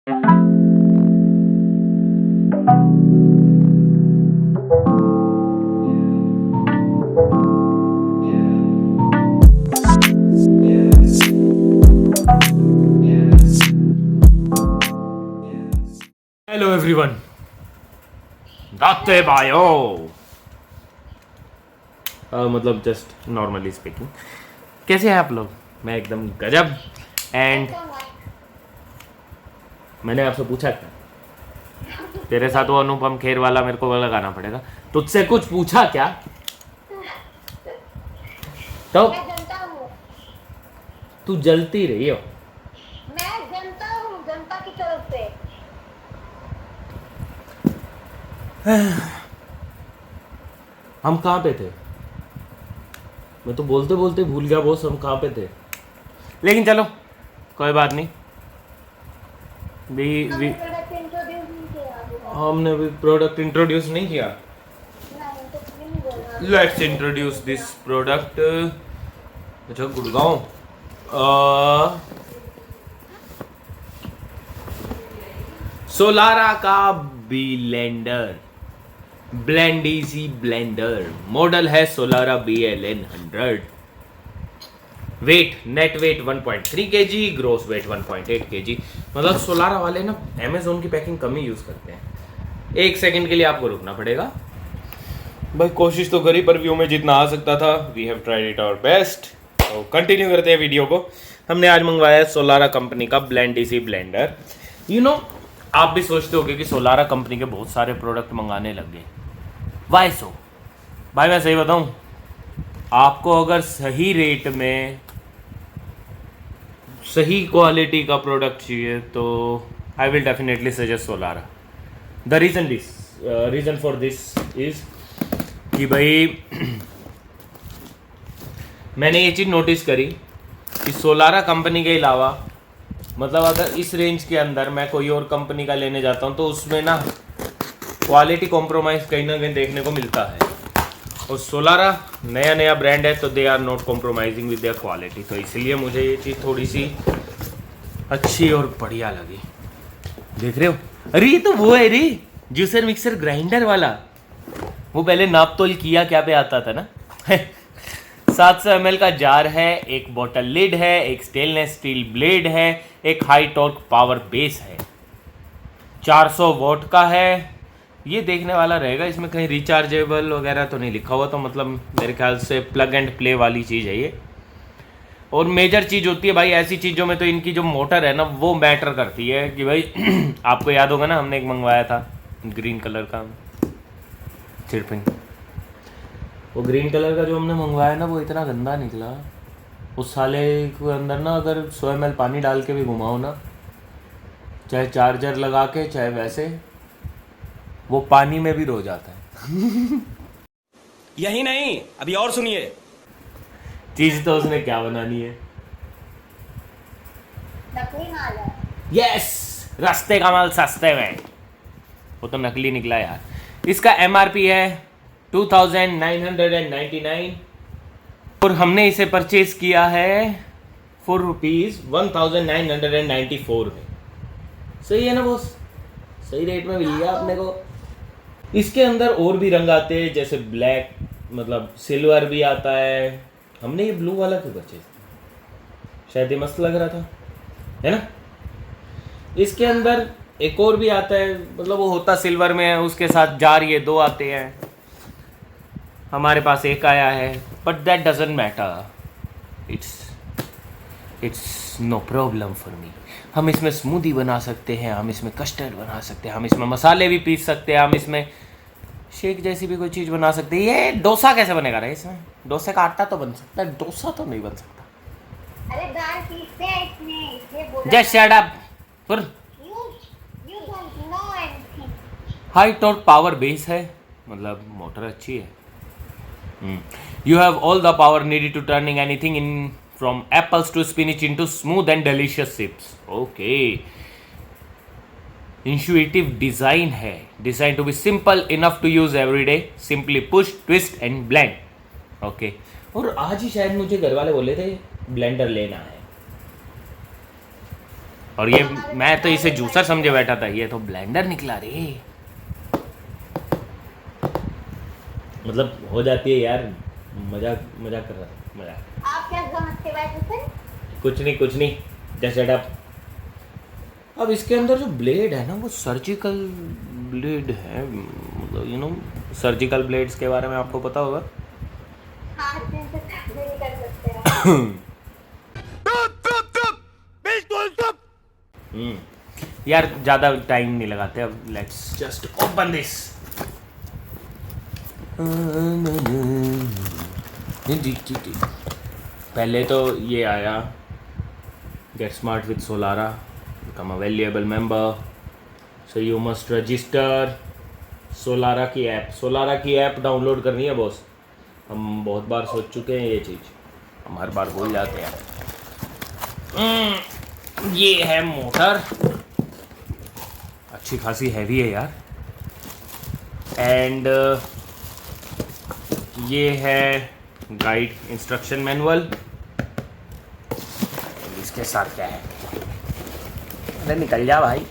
Hello everyone, राते भाइयों। मतलब जस्ट नॉर्मली स्पीकिंग, कैसे हैं आप लोग? मैं एकदम गजब। एंड मैंने आपसे पूछा था, तेरे साथ वो अनुपम खेर वाला मेरे को लगाना पड़ेगा। तुझसे कुछ पूछा क्या? तो मैं जनता हूँ। तू जलती रही हो। मैं जनता हूँ, जनता की तरफ से। हम कहाँ पे थे? मैं तो बोलते बोलते भूल गया बॉस, हम कहाँ पे थे। लेकिन चलो कोई बात नहीं। प्रोडक्ट इंट्रोड्यूस नहीं किया अभी तक। हमने भी प्रोडक्ट इंट्रोड्यूस नहीं किया। नहीं तो नहीं बोलना। Let's introduce this product. अच्छा, गुड़गांव सोलारा का blender, blend easy blender. Model है Solara BLN 100। Weight, net weight 1.3 kg, gross weight 1.8 kg। मतलब सोलारा वाले ना अमेजोन की पैकिंग कम ही यूज करते हैं। एक सेकंड के लिए आपको रुकना पड़ेगा भाई। कोशिश तो करी पर व्यू में जितना आ सकता था, we have tried it our best. तो कंटिन्यू करते हैं वीडियो को। हमने आज मंगवाया है सोलारा कंपनी का blend easy blender. You know, आप भी सोचते होगे कि सोलारा कंपनी के बहुत सारे प्रोडक्ट मंगाने लग गए। वाई सो? भाई मैं सही बताऊं, आपको अगर सही रेट में सही क्वालिटी का प्रोडक्ट चाहिए तो I will definitely suggest Solara. The reason for this is कि भाई मैंने ये चीज़ नोटिस करी कि सोलारा कंपनी के अलावा, मतलब अगर इस रेंज के अंदर मैं कोई और कंपनी का लेने जाता हूँ तो उसमें ना क्वालिटी कॉम्प्रोमाइज़ कहीं ना कहीं देखने को मिलता है। और सोलारा नया नया ब्रांड है तो they are not compromising with their quality. तो इसलिए मुझे ये चीज़ थोड़ी सी अच्छी और बढ़िया लगी। देख रहे हो? अरे ये तो वो है रे, जूसर मिक्सर ग्राइंडर वाला। वो पहले नापतोल किया क्या पे आता था ना। 700 ml का जार है, एक बॉटल लिड है, एक स्टेनलेस स्टील ब्लेड है, एक हाई टॉर्क पावर बेस है, 400 वॉट का है। ये देखने वाला रहेगा, इसमें कहीं रिचार्जेबल वगैरह तो नहीं लिखा हुआ, तो मतलब मेरे ख्याल से प्लग एंड प्ले वाली चीज़ है ये। और मेजर चीज़ होती है भाई ऐसी चीज़ों में तो इनकी जो मोटर है ना वो मैटर करती है कि भाई आपको याद होगा ना, हमने एक मंगवाया था ग्रीन कलर का चिरपिन। वो ग्रीन कलर का जो हमने मंगवाया ना वो इतना गंदा निकला। उस साले के अंदर ना अगर 100 ml पानी डाल के भी घुमाओ ना, चाहे चार्जर लगा के चाहे वैसे, वो पानी में भी रो जाता है। यही नहीं, अभी और सुनिए। चीज तो उसने क्या बनानी है। नकली माल है। यस, रास्ते का माल सस्ते में। वो तो नकली निकला यार। इसका MRP है 2999 और हमने इसे परचेज किया है फॉर रुपीज 1994 में। सही है ना बॉस? सही रेट में मिल गया अपने को। इसके अंदर और भी रंग आते हैं, जैसे ब्लैक, मतलब सिल्वर भी आता है। हमने ये ब्लू वाला क्यों परचेज किया? शायद ये मस्त लग रहा था, है ना। इसके अंदर एक और भी आता है, मतलब वो होता सिल्वर में है, उसके साथ जार ये दो आते हैं। हमारे पास एक आया है, but that doesn't matter, it's no problem for me. हम इसमें स्मूदी बना सकते हैं, हम इसमें कस्टर्ड बना सकते हैं, हम इसमें मसाले भी पीस सकते हैं, हम इसमें शेक जैसी भी कोई चीज़ बना सकते हैं। ये डोसा कैसे बनेगा रे? इसमें डोसे का आटा तो बन सकता है, डोसा तो नहीं बन सकता। अरे दाल पीसते हैं इसमें, इसलिए बोला। Just shut up. You don't know anything. High torque power base है, मतलब मोटर अच्छी है। You have all the power needed to turning anything in from apples to spinach into smooth and delicious chips. Okay. Intuitive design है, designed to be simple enough to use every day. Simply push, twist and blend. Okay. और आज ही शायद मुझे घर वाले बोले थे blender लेना है। और ये मैं तो इसे जूसर समझे बैठा था, ये तो ब्लेंडर निकला रे। मतलब हो जाती है यार, मजाक मजाक कर रहा मजाक। आप क्या समझते बैठे थे? कुछ नहीं, जस्ट सेट अप। अब इसके अंदर जो ब्लेड है ना वो सर्जिकल ब्लेड है, मतलब यू नो सर्जिकल ब्लेड्स के बारे में आपको पता होगा। हाँ, जिनसे सर्जरी कर सकते हैं। यार ज़्यादा टाइम नहीं लगाते, अब लेट्स जस्ट ओपन दिस। पहले तो ये आया gate smart with Solara, become a valuable member, so you must register. Solara की ऐप डाउनलोड करनी है बॉस। हम बहुत बार सोच चुके हैं ये चीज़, हम हर बार भूल जाते हैं। ये है मोटर, अच्छी खासी हैवी है यार। एंड ये है गाइड इंस्ट्रक्शन मैनुअल। इसके साथ क्या है, अरे निकल जा भाई,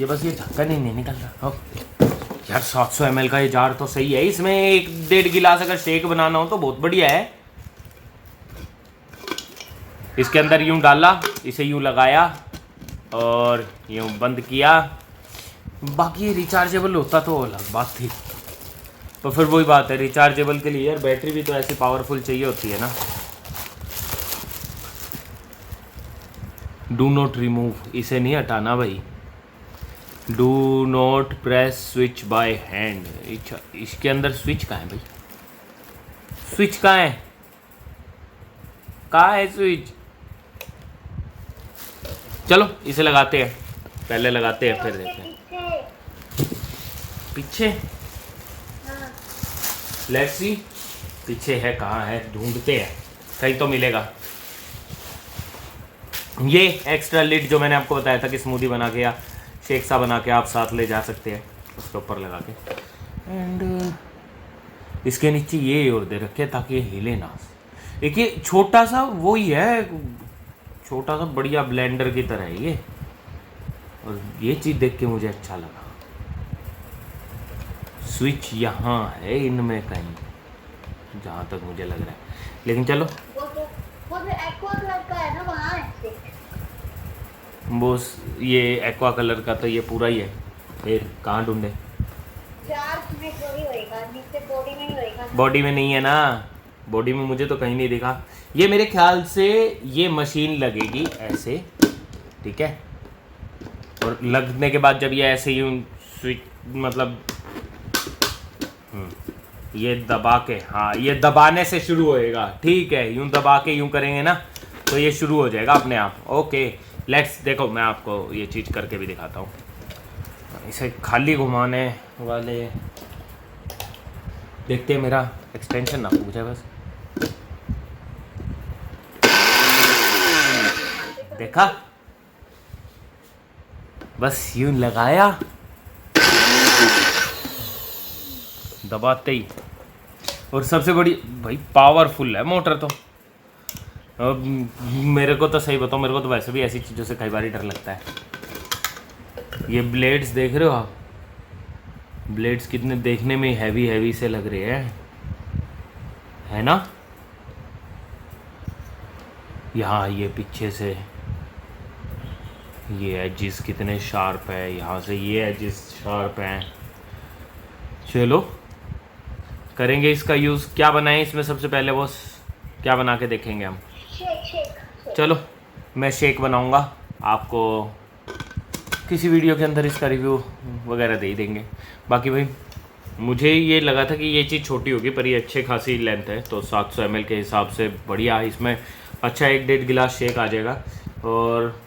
ये बस ये ढक्कन ही नहीं निकल रहा। यार 700 ml का ये जार तो सही है, इसमें 1-1.5 गिलास अगर शेक बनाना हो तो बहुत बढ़िया है। इसके अंदर यूं डाला, इसे यूं लगाया और यूं बंद किया। बाकी रिचार्जेबल होता तो अलग बात थी, तो फिर वही बात है, रिचार्जेबल के लिए यार बैटरी भी तो ऐसी पावरफुल चाहिए होती है ना। डू नॉट रिमूव, इसे नहीं हटाना भाई। Do not press switch by hand. इसके अंदर स्विच कहाँ है भाई, स्विच कहाँ है, कहाँ है स्विच? चलो इसे लगाते हैं, पहले लगाते हैं फिर देखते हैं। पीछे लेट्स सी, पीछे है कहाँ है, ढूंढते हैं, कहीं तो मिलेगा। ये एक्स्ट्रा लिड जो मैंने आपको बताया था कि स्मूदी बना के या शेक सा बना के आप साथ ले जा सकते हैं, उसके ऊपर लगा के। एंड इसके नीचे ये और दे रखे ताकि ये हिले ना। एक ये छोटा सा वो ही है, छोटा सा बढ़िया ब्लेंडर की तरह है ये, और ये चीज़ देख के मुझे अच्छा लगा। स्विच यहाँ है इनमें कहीं, जहाँ तक मुझे लग रहा है, लेकिन चलो वो जो एक्वा कलर का है ना, वहाँ है। वो ये एक्वा कलर का तो ये पूरा ही है, फिर कहाँ ढूंढे? चार्ज में थोड़ी होएगा, नीचे बॉडी में ही होएगा। बॉडी में नहीं है ना, बॉडी में मुझे तो कहीं नहीं दिखा। ये मेरे ख्याल से ये मशीन लगेगी ऐसे, ठीक है, और लगने के बाद जब ये ऐसे यूं स्विच मतलब ये दबा के, हाँ ये दबाने से शुरू होएगा, ठीक है, यूं दबा के यूं करेंगे ना तो ये शुरू हो जाएगा अपने आप। ओके लेट्स, देखो मैं आपको ये चीज़ करके भी दिखाता हूँ। इसे खाली घुमाने वाले, देखते हैं मेरा एक्सटेंशन ना पूछे बस। देखा, बस यूं लगाया, दबाते ही, और सबसे बड़ी भाई पावरफुल है मोटर तो। अब मेरे को तो सही बताओ, मेरे को तो वैसे भी ऐसी चीज़ों से कई बार डर लगता है। ये ब्लेड्स देख रहे हो आप, ब्लेड्स कितने देखने में हैवी से लग रहे हैं, है ना। यहाँ ये पीछे से ये एजिस कितने शार्प है, यहाँ से ये एजिस शार्प हैं। चलो करेंगे इसका यूज़। क्या बनाएं इसमें सबसे पहले बॉस, क्या बना के देखेंगे हम? शेक। चलो मैं शेक बनाऊंगा, आपको किसी वीडियो के अंदर इसका रिव्यू वगैरह दे ही देंगे। बाकी भाई मुझे ये लगा था कि ये चीज़ छोटी होगी, पर ये अच्छे खासी लेंथ है, तो 700 ml के हिसाब से बढ़िया, इसमें अच्छा 1-1.5 गिलास शेक आ जाएगा। और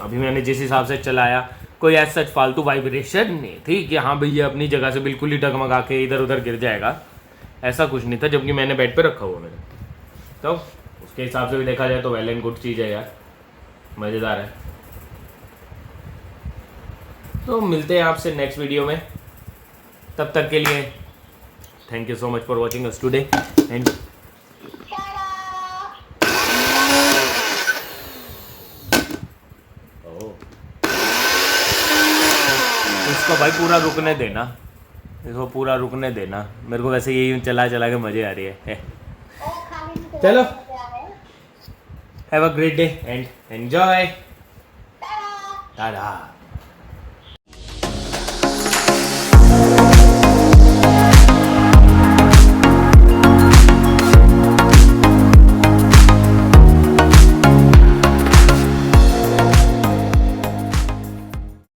अभी मैंने जिस हिसाब से चलाया, कोई ऐसा सच फालतू वाइब्रेशन नहीं थी कि हाँ भैया अपनी जगह से बिल्कुल ही डगमगा के इधर उधर गिर जाएगा, ऐसा कुछ नहीं था, जबकि मैंने बेड पे रखा हुआ मेरे। तो उसके हिसाब से भी देखा जाए तो वेल एंड गुड चीज़ है यार, मज़ेदार है। तो मिलते हैं आपसे नेक्स्ट वीडियो में, तब तक के लिए thank you so much for watching us today and इसको भाई पूरा रुकने देना, इसको पूरा रुकने देना, मेरे को वैसे यही चला चला के मजे आ रही है। और खाने में चलो। क्या है? Have a great day and enjoy. Ta-da! Tata.